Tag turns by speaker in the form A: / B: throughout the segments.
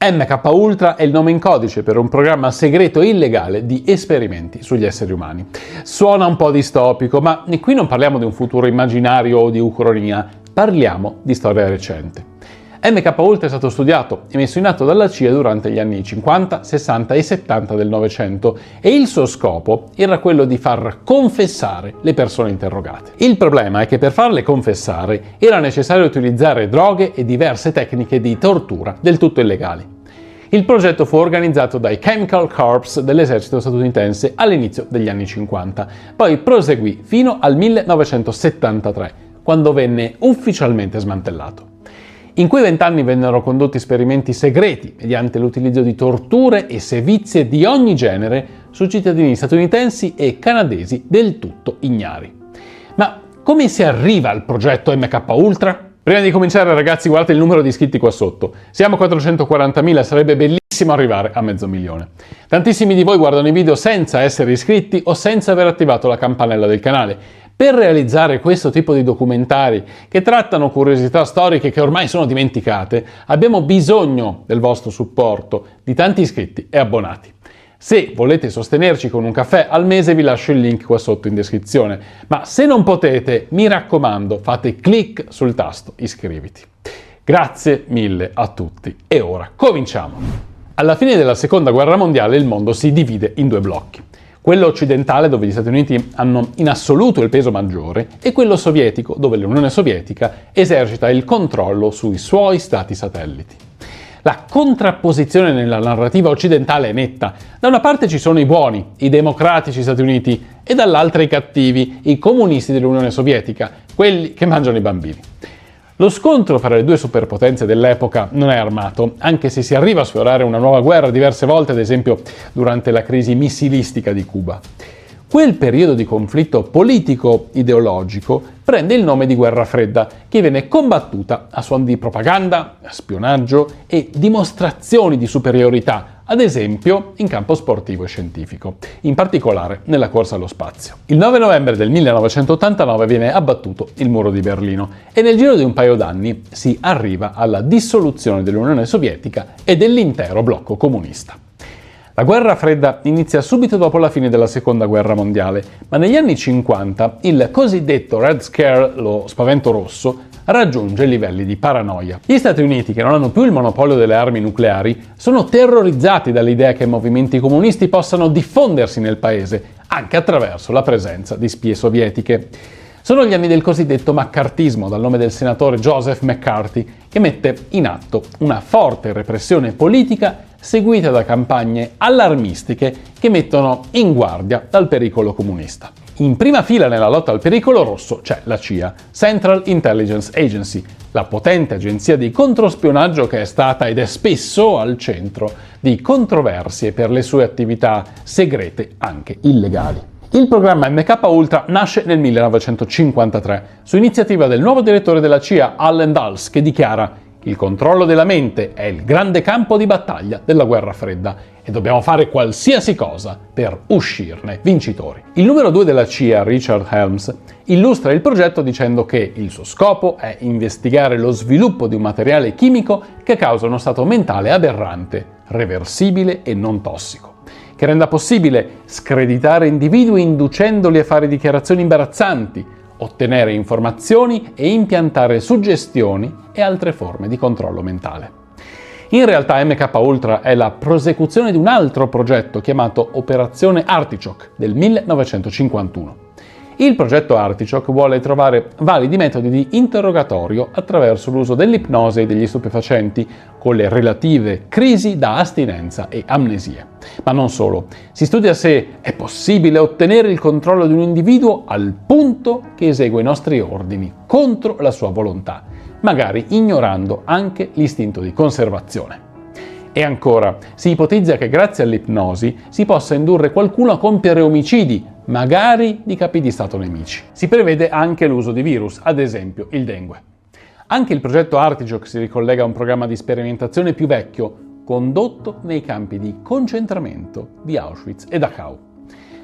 A: MK Ultra è il nome in codice per un programma segreto e illegale di esperimenti sugli esseri umani. Suona un po' distopico, ma qui non parliamo di un futuro immaginario o di ucronia, parliamo di storia recente. MK Ultra è stato studiato e messo in atto dalla CIA durante gli anni 50, 60 e 70 del Novecento e il suo scopo era quello di far confessare le persone interrogate. Il problema è che per farle confessare era necessario utilizzare droghe e diverse tecniche di tortura del tutto illegali. Il progetto fu organizzato dai Chemical Corps dell'esercito statunitense all'inizio degli anni 50, poi proseguì fino al 1973, quando venne ufficialmente smantellato. In quei 20 anni vennero condotti esperimenti segreti mediante l'utilizzo di torture e sevizie di ogni genere su cittadini statunitensi e canadesi del tutto ignari. Ma come si arriva al progetto MK Ultra? Prima di cominciare, ragazzi, guardate il numero di iscritti qua sotto. Siamo a 440.000, sarebbe bellissimo arrivare a 500.000. Tantissimi di voi guardano i video senza essere iscritti o senza aver attivato la campanella del canale. Per realizzare questo tipo di documentari che trattano curiosità storiche che ormai sono dimenticate, abbiamo bisogno del vostro supporto, di tanti iscritti e abbonati. Se volete sostenerci con un caffè al mese vi lascio il link qua sotto in descrizione, ma se non potete, mi raccomando, fate clic sul tasto iscriviti. Grazie mille a tutti e ora cominciamo! Alla fine della Seconda Guerra Mondiale il mondo si divide in due blocchi. Quello occidentale, dove gli Stati Uniti hanno in assoluto il peso maggiore, e quello sovietico, dove l'Unione Sovietica esercita il controllo sui suoi stati satelliti. La contrapposizione nella narrativa occidentale è netta. Da una parte ci sono i buoni, i democratici Stati Uniti, e dall'altra i cattivi, i comunisti dell'Unione Sovietica, quelli che mangiano i bambini. Lo scontro fra le due superpotenze dell'epoca non è armato, anche se si arriva a sfiorare una nuova guerra diverse volte, ad esempio durante la crisi missilistica di Cuba. Quel periodo di conflitto politico-ideologico prende il nome di Guerra Fredda, che viene combattuta a suon di propaganda, spionaggio e dimostrazioni di superiorità, ad esempio in campo sportivo e scientifico, in particolare nella corsa allo spazio. Il 9 novembre del 1989 viene abbattuto il muro di Berlino e nel giro di un paio d'anni si arriva alla dissoluzione dell'Unione Sovietica e dell'intero blocco comunista. La guerra fredda inizia subito dopo la fine della Seconda Guerra Mondiale, ma negli anni 50 il cosiddetto Red Scare, lo spavento rosso, raggiunge livelli di paranoia. Gli Stati Uniti, che non hanno più il monopolio delle armi nucleari, sono terrorizzati dall'idea che movimenti comunisti possano diffondersi nel paese, anche attraverso la presenza di spie sovietiche. Sono gli anni del cosiddetto maccartismo, dal nome del senatore Joseph McCarthy, che mette in atto una forte repressione politica seguita da campagne allarmistiche che mettono in guardia dal pericolo comunista. In prima fila nella lotta al pericolo rosso c'è la CIA, Central Intelligence Agency, la potente agenzia di controspionaggio che è stata ed è spesso al centro di controversie per le sue attività segrete anche illegali. Il programma MK Ultra nasce nel 1953, su iniziativa del nuovo direttore della CIA, Allen Dulles, che dichiara: il controllo della mente è il grande campo di battaglia della guerra fredda e dobbiamo fare qualsiasi cosa per uscirne vincitori. Il numero 2 della CIA, Richard Helms, illustra il progetto dicendo che il suo scopo è investigare lo sviluppo di un materiale chimico che causa uno stato mentale aberrante, reversibile e non tossico, che renda possibile screditare individui inducendoli a fare dichiarazioni imbarazzanti, ottenere informazioni e impiantare suggestioni e altre forme di controllo mentale. In realtà MK Ultra è la prosecuzione di un altro progetto chiamato Operazione Artichoke del 1951. Il progetto Artichoke vuole trovare validi metodi di interrogatorio attraverso l'uso dell'ipnosi e degli stupefacenti, con le relative crisi da astinenza e amnesie. Ma non solo, si studia se è possibile ottenere il controllo di un individuo al punto che esegue i nostri ordini contro la sua volontà, magari ignorando anche l'istinto di conservazione. E ancora, si ipotizza che grazie all'ipnosi si possa indurre qualcuno a compiere omicidi, magari di capi di Stato nemici. Si prevede anche l'uso di virus, ad esempio il dengue. Anche il progetto Artichoke si ricollega a un programma di sperimentazione più vecchio, condotto nei campi di concentramento di Auschwitz e Dachau.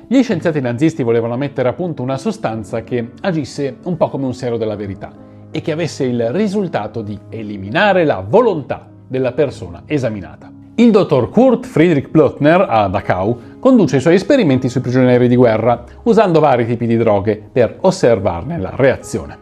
A: Gli scienziati nazisti volevano mettere a punto una sostanza che agisse un po' come un siero della verità e che avesse il risultato di eliminare la volontà della persona esaminata. Il dottor Kurt Friedrich Plötner a Dachau conduce i suoi esperimenti sui prigionieri di guerra, usando vari tipi di droghe per osservarne la reazione.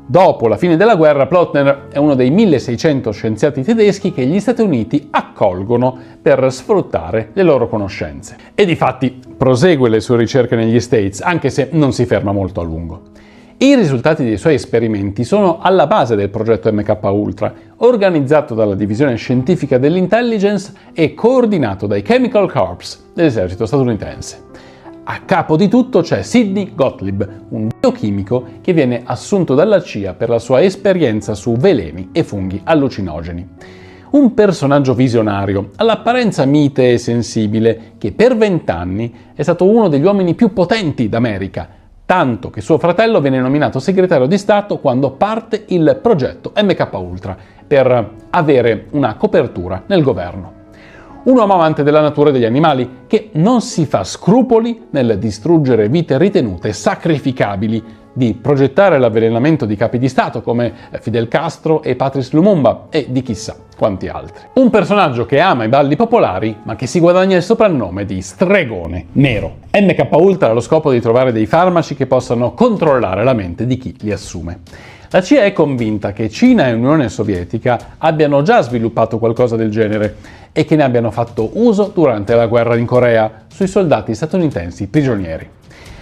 A: Dopo la fine della guerra, Plötner è uno dei 1600 scienziati tedeschi che gli Stati Uniti accolgono per sfruttare le loro conoscenze. E difatti prosegue le sue ricerche negli States, anche se non si ferma molto a lungo. I risultati dei suoi esperimenti sono alla base del progetto MKUltra, organizzato dalla divisione scientifica dell'intelligence e coordinato dai Chemical Corps dell'esercito statunitense. A capo di tutto c'è Sidney Gottlieb, un biochimico che viene assunto dalla CIA per la sua esperienza su veleni e funghi allucinogeni. Un personaggio visionario, all'apparenza mite e sensibile, che per 20 anni è stato uno degli uomini più potenti d'America, tanto che suo fratello viene nominato segretario di Stato quando parte il progetto MKUltra, per avere una copertura nel governo. Un uomo amante della natura e degli animali, che non si fa scrupoli nel distruggere vite ritenute sacrificabili, di progettare l'avvelenamento di capi di Stato come Fidel Castro e Patrice Lumumba e di chissà quanti altri. Un personaggio che ama i balli popolari, ma che si guadagna il soprannome di stregone nero. MKUltra ha lo scopo di trovare dei farmaci che possano controllare la mente di chi li assume. La CIA è convinta che Cina e Unione Sovietica abbiano già sviluppato qualcosa del genere e che ne abbiano fatto uso durante la guerra in Corea sui soldati statunitensi prigionieri.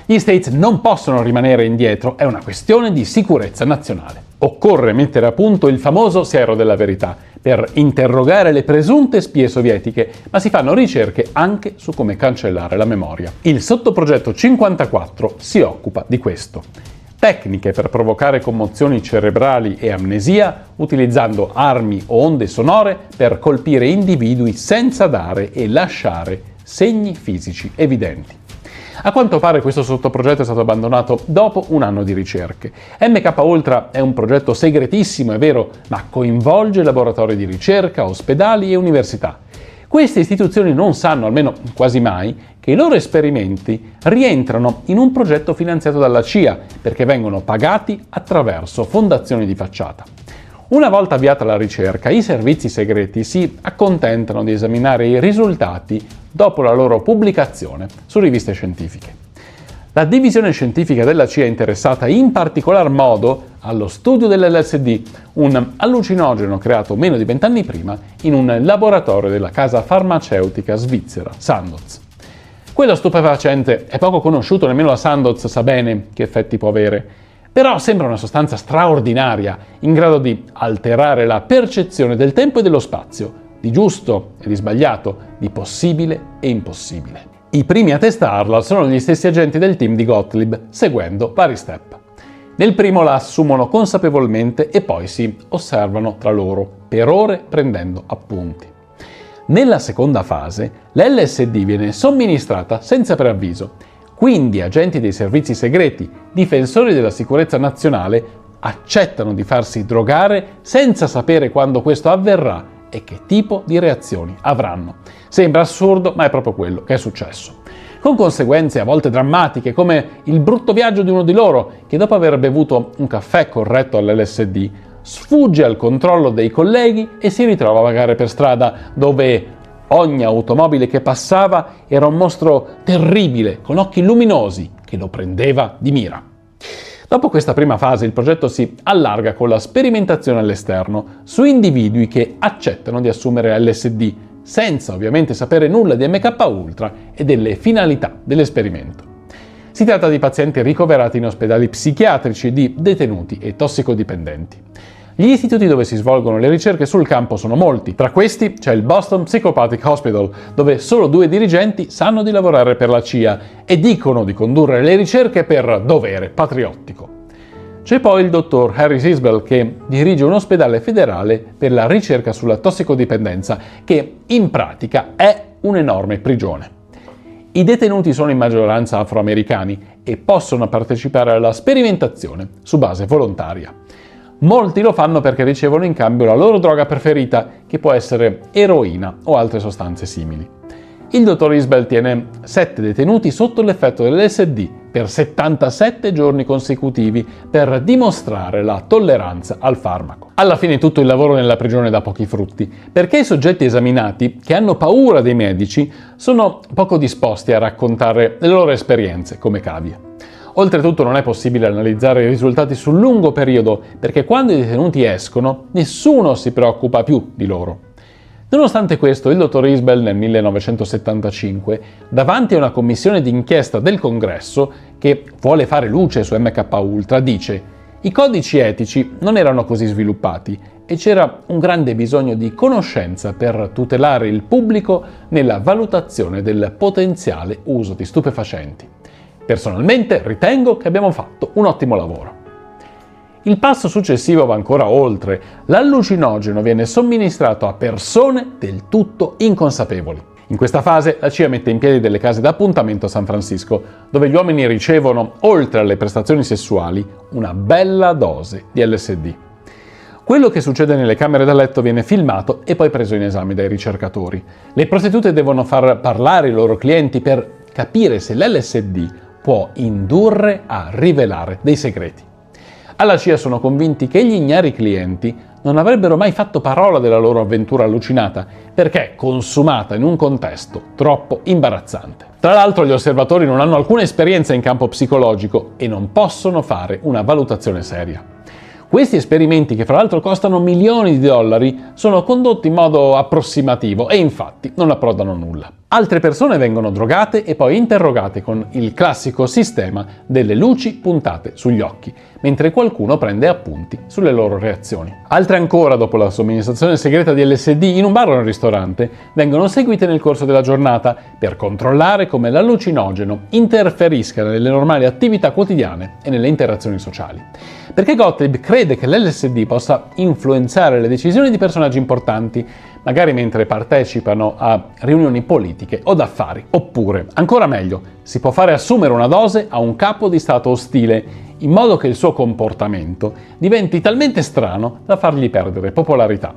A: Gli States non possono rimanere indietro, è una questione di sicurezza nazionale. Occorre mettere a punto il famoso siero della verità per interrogare le presunte spie sovietiche, ma si fanno ricerche anche su come cancellare la memoria. Il sottoprogetto 54 si occupa di questo. Tecniche per provocare commozioni cerebrali e amnesia, utilizzando armi o onde sonore per colpire individui senza dare e lasciare segni fisici evidenti. A quanto pare questo sottoprogetto è stato abbandonato dopo un anno di ricerche. MKUltra è un progetto segretissimo, è vero, ma coinvolge laboratori di ricerca, ospedali e università. Queste istituzioni non sanno, almeno quasi mai, che i loro esperimenti rientrano in un progetto finanziato dalla CIA, perché vengono pagati attraverso fondazioni di facciata. Una volta avviata la ricerca, i servizi segreti si accontentano di esaminare i risultati dopo la loro pubblicazione su riviste scientifiche. La divisione scientifica della CIA è interessata in particolar modo allo studio dell'LSD, un allucinogeno creato meno di 20 anni prima in un laboratorio della casa farmaceutica svizzera Sandoz. Quello stupefacente è poco conosciuto, nemmeno la Sandoz sa bene che effetti può avere, però sembra una sostanza straordinaria, in grado di alterare la percezione del tempo e dello spazio, di giusto e di sbagliato, di possibile e impossibile. I primi a testarla sono gli stessi agenti del team di Gottlieb, seguendo vari step. Nel primo la assumono consapevolmente e poi si osservano tra loro, per ore prendendo appunti. Nella seconda fase, l'LSD viene somministrata senza preavviso, quindi agenti dei servizi segreti, difensori della sicurezza nazionale, accettano di farsi drogare senza sapere quando questo avverrà e che tipo di reazioni avranno. Sembra assurdo, ma è proprio quello che è successo. Con conseguenze a volte drammatiche, come il brutto viaggio di uno di loro, che dopo aver bevuto un caffè corretto all'LSD, sfugge al controllo dei colleghi e si ritrova a vagare per strada, dove ogni automobile che passava era un mostro terribile, con occhi luminosi, che lo prendeva di mira. Dopo questa prima fase il progetto si allarga con la sperimentazione all'esterno su individui che accettano di assumere LSD, senza ovviamente sapere nulla di MKUltra e delle finalità dell'esperimento. Si tratta di pazienti ricoverati in ospedali psichiatrici, di detenuti e tossicodipendenti. Gli istituti dove si svolgono le ricerche sul campo sono molti, tra questi c'è il Boston Psychopathic Hospital, dove solo 2 dirigenti sanno di lavorare per la CIA e dicono di condurre le ricerche per dovere patriottico. C'è poi il dottor Harry Sisbel, che dirige un ospedale federale per la ricerca sulla tossicodipendenza, che in pratica è un'enorme prigione. I detenuti sono in maggioranza afroamericani e possono partecipare alla sperimentazione su base volontaria. Molti lo fanno perché ricevono in cambio la loro droga preferita, che può essere eroina o altre sostanze simili. Il dottor Isbell tiene 7 detenuti sotto l'effetto dell'LSD per 77 giorni consecutivi per dimostrare la tolleranza al farmaco. Alla fine tutto il lavoro nella prigione dà pochi frutti, perché i soggetti esaminati, che hanno paura dei medici, sono poco disposti a raccontare le loro esperienze come cavie. Oltretutto non è possibile analizzare i risultati sul lungo periodo, perché quando i detenuti escono, nessuno si preoccupa più di loro. Nonostante questo, il dottor Isbell nel 1975, davanti a una commissione d'inchiesta del Congresso che vuole fare luce su MK Ultra, dice: i codici etici non erano così sviluppati e c'era un grande bisogno di conoscenza per tutelare il pubblico nella valutazione del potenziale uso di stupefacenti. Personalmente ritengo che abbiamo fatto un ottimo lavoro. Il passo successivo va ancora oltre. L'allucinogeno viene somministrato a persone del tutto inconsapevoli. In questa fase la CIA mette in piedi delle case d'appuntamento a San Francisco, dove gli uomini ricevono, oltre alle prestazioni sessuali, una bella dose di LSD. Quello che succede nelle camere da letto viene filmato e poi preso in esame dai ricercatori. Le prostitute devono far parlare i loro clienti per capire se l'LSD può indurre a rivelare dei segreti. Alla CIA sono convinti che gli ignari clienti non avrebbero mai fatto parola della loro avventura allucinata, perché consumata in un contesto troppo imbarazzante. Tra l'altro gli osservatori non hanno alcuna esperienza in campo psicologico e non possono fare una valutazione seria. Questi esperimenti, che fra l'altro costano milioni di dollari, sono condotti in modo approssimativo e infatti non approdano nulla. Altre persone vengono drogate e poi interrogate con il classico sistema delle luci puntate sugli occhi, mentre qualcuno prende appunti sulle loro reazioni. Altre ancora, dopo la somministrazione segreta di LSD in un bar o un ristorante, vengono seguite nel corso della giornata per controllare come l'allucinogeno interferisca nelle normali attività quotidiane e nelle interazioni sociali. Perché Gottlieb crede che l'LSD possa influenzare le decisioni di personaggi importanti, magari mentre partecipano a riunioni politiche o d'affari. Oppure, ancora meglio, si può fare assumere una dose a un capo di stato ostile, in modo che il suo comportamento diventi talmente strano da fargli perdere popolarità.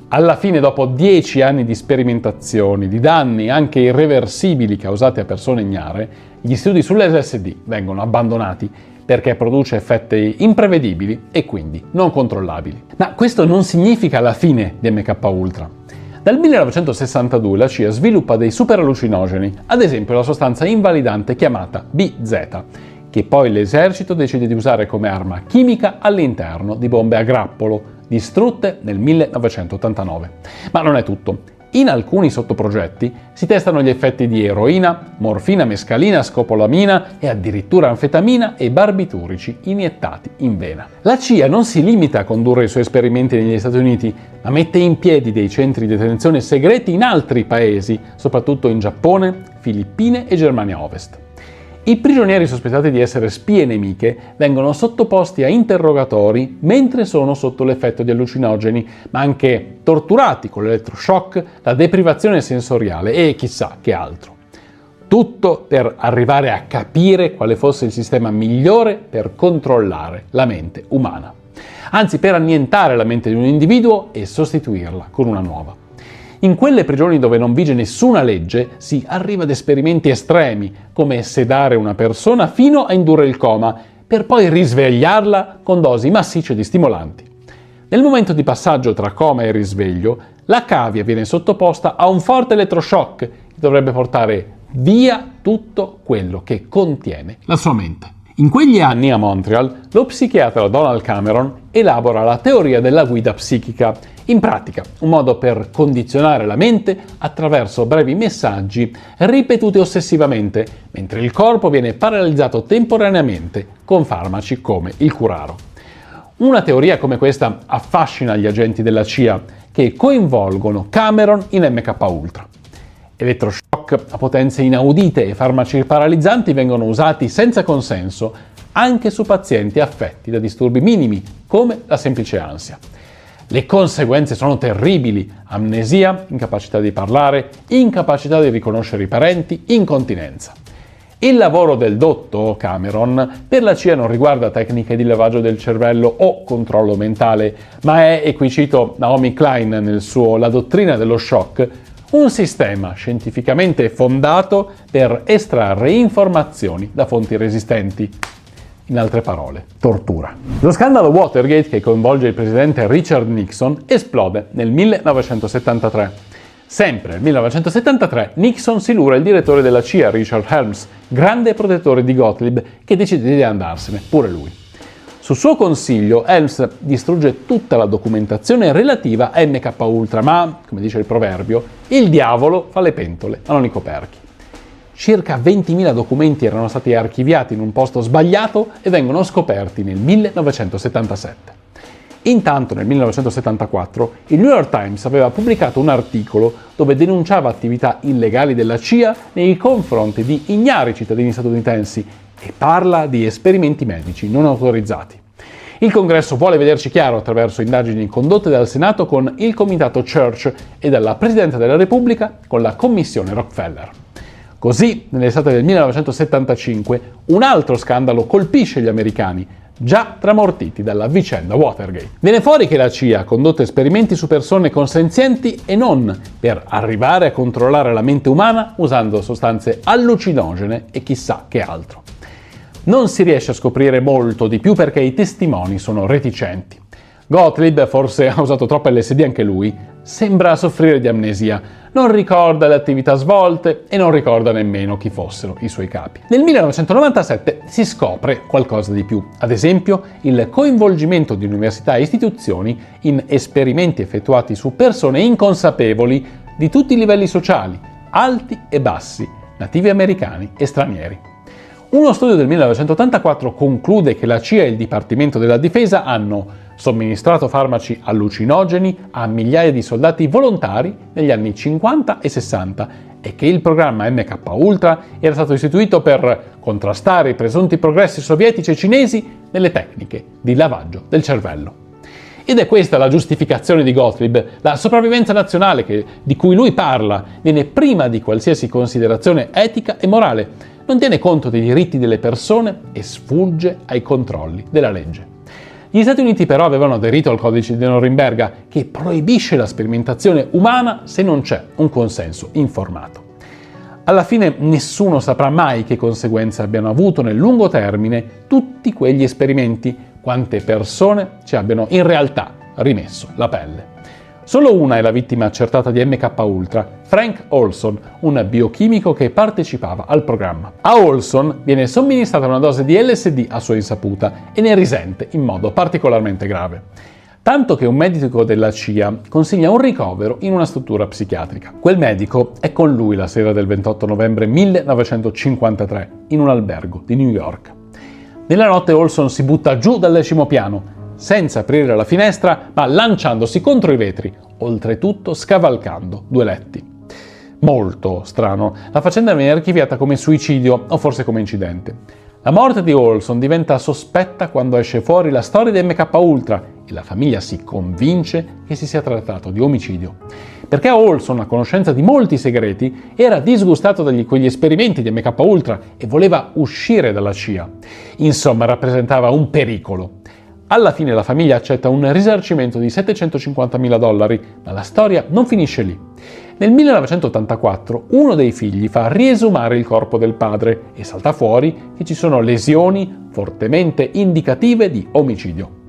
A: Alla fine, dopo 10 anni di sperimentazioni, di danni anche irreversibili causati a persone ignare, gli studi sull'LSD vengono abbandonati perché produce effetti imprevedibili e quindi non controllabili. Ma questo non significa la fine di MK Ultra. Dal 1962 la CIA sviluppa dei superallucinogeni, ad esempio la sostanza invalidante chiamata BZ, che poi l'esercito decide di usare come arma chimica all'interno di bombe a grappolo, distrutte nel 1989. Ma non è tutto. In alcuni sottoprogetti si testano gli effetti di eroina, morfina, mescalina, scopolamina e addirittura anfetamina e barbiturici iniettati in vena. La CIA non si limita a condurre i suoi esperimenti negli Stati Uniti, ma mette in piedi dei centri di detenzione segreti in altri paesi, soprattutto in Giappone, Filippine e Germania Ovest. I prigionieri sospettati di essere spie nemiche vengono sottoposti a interrogatori mentre sono sotto l'effetto di allucinogeni, ma anche torturati con l'elettroshock, la deprivazione sensoriale e chissà che altro. Tutto per arrivare a capire quale fosse il sistema migliore per controllare la mente umana. Anzi, per annientare la mente di un individuo e sostituirla con una nuova. In quelle prigioni dove non vige nessuna legge si arriva ad esperimenti estremi, come sedare una persona fino a indurre il coma, per poi risvegliarla con dosi massicce di stimolanti. Nel momento di passaggio tra coma e risveglio, la cavia viene sottoposta a un forte elettroshock che dovrebbe portare via tutto quello che contiene la sua mente. In quegli anni a Montreal, lo psichiatra Donald Cameron elabora la teoria della guida psichica, in pratica un modo per condizionare la mente attraverso brevi messaggi ripetuti ossessivamente, mentre il corpo viene paralizzato temporaneamente con farmaci come il curaro. Una teoria come questa affascina gli agenti della CIA, che coinvolgono Cameron in MK Ultra. Elettroshock a potenze inaudite e farmaci paralizzanti vengono usati senza consenso anche su pazienti affetti da disturbi minimi, come la semplice ansia. Le conseguenze sono terribili: amnesia, incapacità di parlare, incapacità di riconoscere i parenti, incontinenza. Il lavoro del dotto Cameron per la CIA non riguarda tecniche di lavaggio del cervello o controllo mentale, ma è, e qui cito Naomi Klein nel suo La dottrina dello shock, un sistema scientificamente fondato per estrarre informazioni da fonti resistenti. In altre parole, tortura. Lo scandalo Watergate, che coinvolge il presidente Richard Nixon, esplode nel 1973. Sempre nel 1973 Nixon silura il direttore della CIA, Richard Helms, grande protettore di Gottlieb, che decide di andarsene, pure lui. Su suo consiglio, Helms distrugge tutta la documentazione relativa a MK Ultra, ma, come dice il proverbio, il diavolo fa le pentole a non i coperchi. Circa 20.000 documenti erano stati archiviati in un posto sbagliato e vengono scoperti nel 1977. Intanto, nel 1974, il New York Times aveva pubblicato un articolo dove denunciava attività illegali della CIA nei confronti di ignari cittadini statunitensi e parla di esperimenti medici non autorizzati. Il Congresso vuole vederci chiaro attraverso indagini condotte dal Senato con il Comitato Church e dalla Presidenza della Repubblica con la Commissione Rockefeller. Così, nell'estate del 1975, un altro scandalo colpisce gli americani, già tramortiti dalla vicenda Watergate. Viene fuori che la CIA ha condotto esperimenti su persone consenzienti e non, per arrivare a controllare la mente umana usando sostanze allucinogene e chissà che altro. Non si riesce a scoprire molto di più perché i testimoni sono reticenti. Gottlieb, forse ha usato troppo LSD anche lui, sembra soffrire di amnesia, non ricorda le attività svolte e non ricorda nemmeno chi fossero i suoi capi. Nel 1997 si scopre qualcosa di più, ad esempio il coinvolgimento di università e istituzioni in esperimenti effettuati su persone inconsapevoli di tutti i livelli sociali, alti e bassi, nativi americani e stranieri. Uno studio del 1984 conclude che la CIA e il Dipartimento della Difesa hanno somministrato farmaci allucinogeni a migliaia di soldati volontari negli anni 50 e 60 e che il programma MK Ultra era stato istituito per contrastare i presunti progressi sovietici e cinesi nelle tecniche di lavaggio del cervello. Ed è questa la giustificazione di Gottlieb, la sopravvivenza nazionale di cui lui parla viene prima di qualsiasi considerazione etica e morale, non tiene conto dei diritti delle persone e sfugge ai controlli della legge. Gli Stati Uniti però avevano aderito al codice di Norimberga che proibisce la sperimentazione umana se non c'è un consenso informato. Alla fine nessuno saprà mai che conseguenze abbiano avuto nel lungo termine tutti quegli esperimenti, quante persone ci abbiano in realtà rimesso la pelle. Solo una è la vittima accertata di MK Ultra, Frank Olson, un biochimico che partecipava al programma. A Olson viene somministrata una dose di LSD a sua insaputa e ne risente in modo particolarmente grave. Tanto che un medico della CIA consiglia un ricovero in una struttura psichiatrica. Quel medico è con lui la sera del 28 novembre 1953 in un albergo di New York. Nella notte Olson si butta giù dal 10° piano, senza aprire la finestra, ma lanciandosi contro i vetri, oltretutto scavalcando 2 letti. Molto strano, la faccenda viene archiviata come suicidio o forse come incidente. La morte di Olson diventa sospetta quando esce fuori la storia di MK Ultra e la famiglia si convince che si sia trattato di omicidio. Perché Olson, a conoscenza di molti segreti, era disgustato da quegli esperimenti di MK Ultra e voleva uscire dalla CIA. Insomma, rappresentava un pericolo. Alla fine la famiglia accetta un risarcimento di $750.000, ma la storia non finisce lì. Nel 1984 uno dei figli fa riesumare il corpo del padre e salta fuori che ci sono lesioni fortemente indicative di omicidio.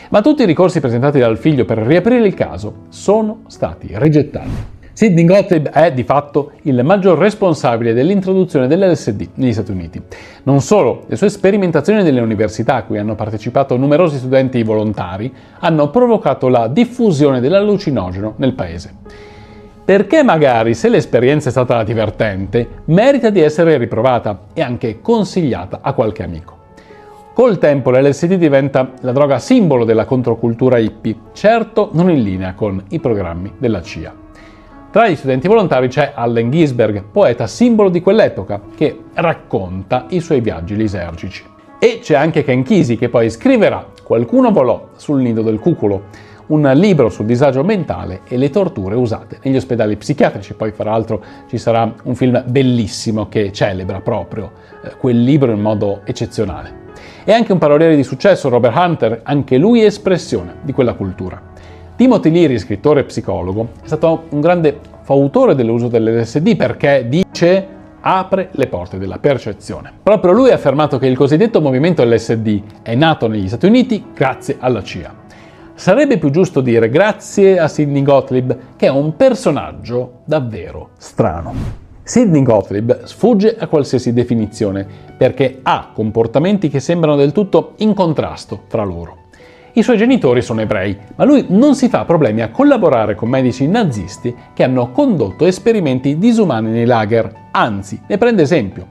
A: Ma tutti i ricorsi presentati dal figlio per riaprire il caso sono stati rigettati. Sidney Gottlieb è, di fatto, il maggior responsabile dell'introduzione dell'LSD negli Stati Uniti. Non solo, le sue sperimentazioni nelle università, a cui hanno partecipato numerosi studenti volontari, hanno provocato la diffusione dell'allucinogeno nel paese. Perché magari, se l'esperienza è stata divertente, merita di essere riprovata e anche consigliata a qualche amico. Col tempo l'LSD diventa la droga simbolo della controcultura hippie, certo non in linea con i programmi della CIA. Tra gli studenti volontari c'è Allen Ginsberg, poeta simbolo di quell'epoca, che racconta i suoi viaggi lisergici. E c'è anche Ken Kesey, che poi scriverà Qualcuno volò sul nido del cuculo, un libro sul disagio mentale e le torture usate negli ospedali psichiatrici. Poi, fra l'altro, ci sarà un film bellissimo che celebra proprio quel libro in modo eccezionale. E anche un paroliere di successo, Robert Hunter, anche lui espressione di quella cultura. Timothy Leary, scrittore e psicologo, è stato un grande fautore dell'uso dell'LSD perché dice apre le porte della percezione. Proprio lui ha affermato che il cosiddetto movimento LSD è nato negli Stati Uniti grazie alla CIA. Sarebbe più giusto dire grazie a Sidney Gottlieb, che è un personaggio davvero strano. Sidney Gottlieb sfugge a qualsiasi definizione perché ha comportamenti che sembrano del tutto in contrasto fra loro. I suoi genitori sono ebrei, ma lui non si fa problemi a collaborare con medici nazisti che hanno condotto esperimenti disumani nei lager, anzi, ne prende esempio.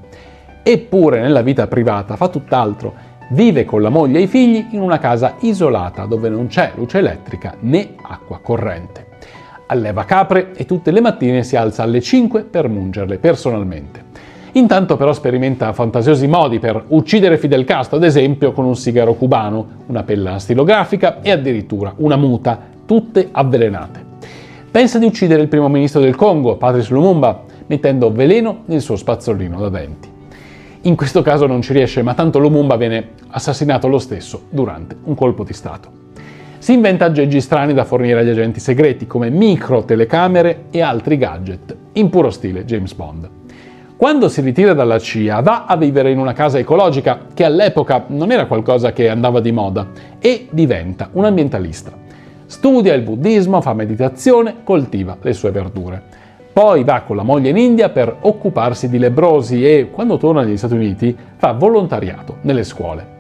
A: Eppure nella vita privata fa tutt'altro, vive con la moglie e i figli in una casa isolata dove non c'è luce elettrica né acqua corrente. Alleva capre e tutte le mattine si alza alle 5 per mungerle personalmente. Intanto però sperimenta fantasiosi modi per uccidere Fidel Castro, ad esempio con un sigaro cubano, una penna stilografica e addirittura una muta, tutte avvelenate. Pensa di uccidere il primo ministro del Congo, Patrice Lumumba, mettendo veleno nel suo spazzolino da denti. In questo caso non ci riesce, ma tanto Lumumba viene assassinato lo stesso durante un colpo di Stato. Si inventa aggeggi strani da fornire agli agenti segreti, come micro telecamere e altri gadget, in puro stile James Bond. Quando si ritira dalla CIA va a vivere in una casa ecologica, che all'epoca non era qualcosa che andava di moda, e diventa un ambientalista. Studia il buddismo, fa meditazione, coltiva le sue verdure. Poi va con la moglie in India per occuparsi di lebbrosi e, quando torna negli Stati Uniti, fa volontariato nelle scuole.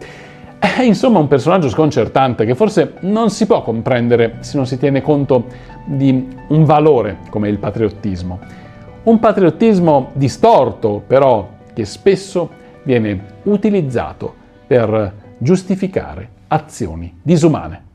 A: È insomma un personaggio sconcertante che forse non si può comprendere se non si tiene conto di un valore come il patriottismo. Un patriottismo distorto, però, che spesso viene utilizzato per giustificare azioni disumane.